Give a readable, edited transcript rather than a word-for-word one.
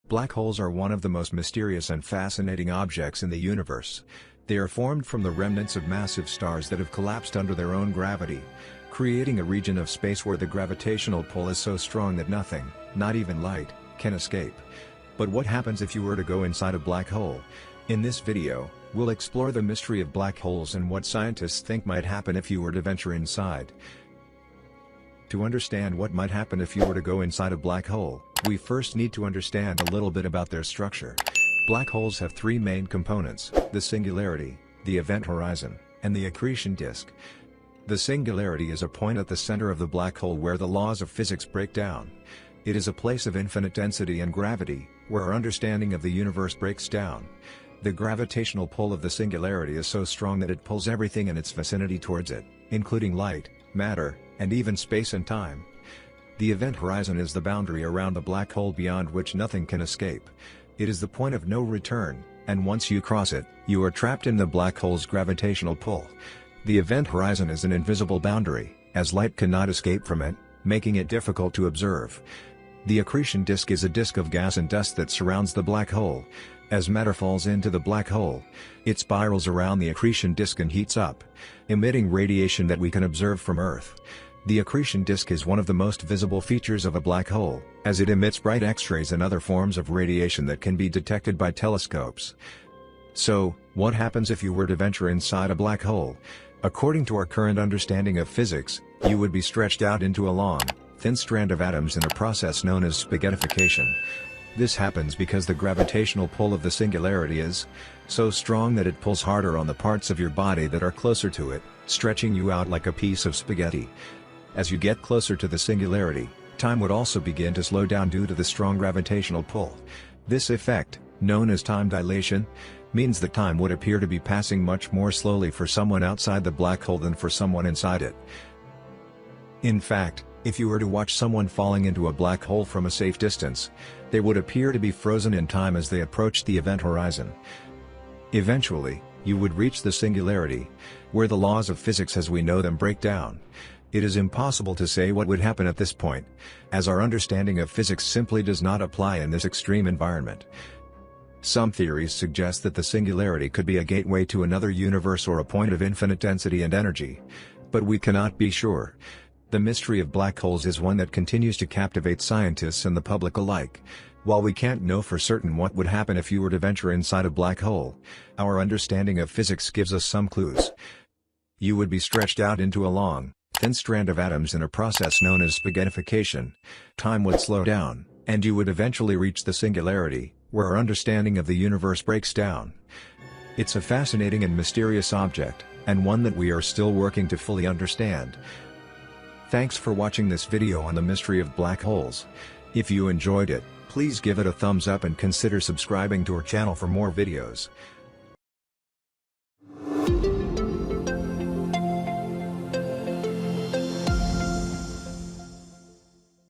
Black holes are one of the most mysterious and fascinating objects in the universe. They are formed from the remnants of massive stars that have collapsed under their own gravity, creating a region of space where the gravitational pull is so strong that nothing, not even light, can escape. But what happens if you were to go inside a black hole? In this video, we'll explore the mystery of black holes and what scientists think might happen if you were to venture inside. To understand what might happen if you were to go inside a black hole, we first need to understand a little bit about their structure. Black holes have three main components: the singularity, the event horizon, and the accretion disk. The singularity is a point at the center of the black hole where the laws of physics break down. It is a place of infinite density and gravity, where our understanding of the universe breaks down. The gravitational pull of the singularity is so strong that it pulls everything in its vicinity towards it, including light, matter, and even space and time. The event horizon is the boundary around the black hole beyond which nothing can escape. It is the point of no return, and once you cross it, you are trapped in the black hole's gravitational pull. The event horizon is an invisible boundary, as light cannot escape from it, making it difficult to observe. The accretion disk is a disk of gas and dust that surrounds the black hole. As matter falls into the black hole, it spirals around the accretion disk and heats up, emitting radiation that we can observe from Earth. The accretion disk is one of the most visible features of a black hole, as it emits bright X-rays and other forms of radiation that can be detected by telescopes. So, what happens if you were to venture inside a black hole? According to our current understanding of physics, you would be stretched out into a long, thin strand of atoms in a process known as spaghettification. This happens because the gravitational pull of the singularity is so strong that it pulls harder on the parts of your body that are closer to it, stretching you out like a piece of spaghetti. As you get closer to the singularity, time would also begin to slow down due to the strong gravitational pull. This effect, known as time dilation, means that time would appear to be passing much more slowly for someone outside the black hole than for someone inside it. In fact, if you were to watch someone falling into a black hole from a safe distance, they would appear to be frozen in time as they approached the event horizon. Eventually, you would reach the singularity, where the laws of physics as we know them break down. It is impossible to say what would happen at this point, as our understanding of physics simply does not apply in this extreme environment. Some theories suggest that the singularity could be a gateway to another universe or a point of infinite density and energy, but we cannot be sure. The mystery of black holes is one that continues to captivate scientists and the public alike. While we can't know for certain what would happen if you were to venture inside a black hole, our understanding of physics gives us some clues. You would be stretched out into a long, thin strand of atoms in a process known as spaghettification. Time would slow down, and you would eventually reach the singularity, where our understanding of the universe breaks down. It's a fascinating and mysterious object, and one that we are still working to fully understand. Thanks for watching this video on the mystery of black holes. If you enjoyed it, please give it a thumbs up and consider subscribing to our channel for more videos.